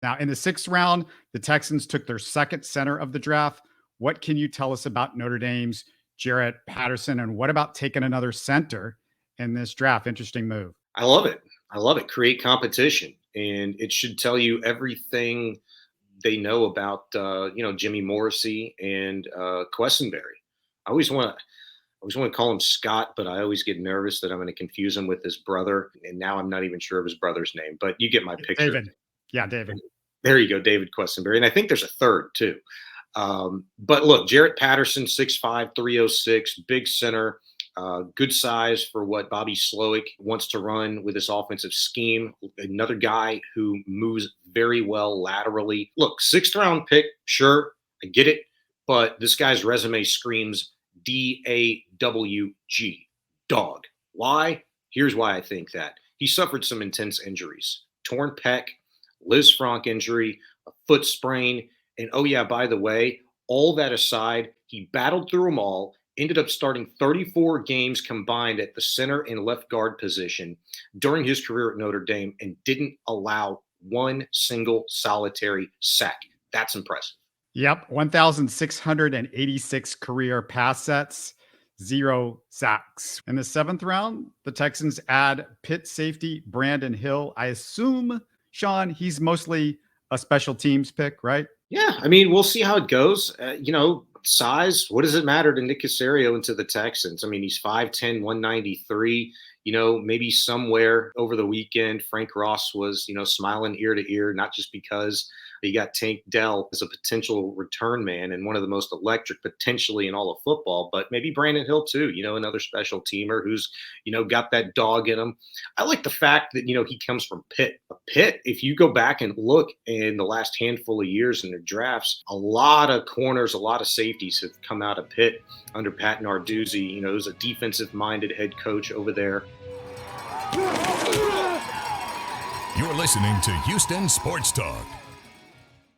Now, in the sixth round, the Texans took their second center of the draft. What can you tell us about Notre Dame's Jarrett Patterson? And what about taking another center in this draft? Interesting move. I love it. I love it. Create competition, and it should tell you everything they know about Jimmy Morrissey and Quessenberry. I always want to call him Scott, but I always get nervous that I'm going to confuse him with his brother, and now I'm not even sure of his brother's name. But you get my picture. David. Yeah, David. There you go, David Quessenberry, and I think there's a third too. But look, Jarrett Patterson, 6'5", 306, big center. Good size for what Bobby Slowick wants to run with this offensive scheme. Another guy who moves very well laterally. Look, sixth round pick, sure, I get it, but this guy's resume screams DAWG, dog. Why? Here's why I think that. He suffered some intense injuries. Torn pec, Liz Frank injury, a foot sprain, and oh yeah, by the way, all that aside, he battled through them all, ended up starting 34 games combined at the center and left guard position during his career at Notre Dame and didn't allow one single solitary sack. That's impressive. Yep, 1,686 career pass sets, 0 sacks. In the seventh round, the Texans add Pitt safety Brandon Hill. I assume, Shaun, he's mostly a special teams pick, right? Yeah, I mean, we'll see how it goes. Size, what does it matter to Nick Caserio and to the Texans? I mean, he's 5'10", 193. Maybe somewhere over the weekend, Frank Ross was, smiling ear to ear, not just because he got Tank Dell as a potential return man and one of the most electric potentially in all of football, but maybe Brandon Hill too, another special teamer who's, got that dog in him. I like the fact that, he comes from Pitt. Pitt, if you go back and look in the last handful of years in their drafts, a lot of corners, a lot of safeties have come out of Pitt under Pat Narduzzi, who's a defensive-minded head coach over there. You're listening to Houston Sports Talk.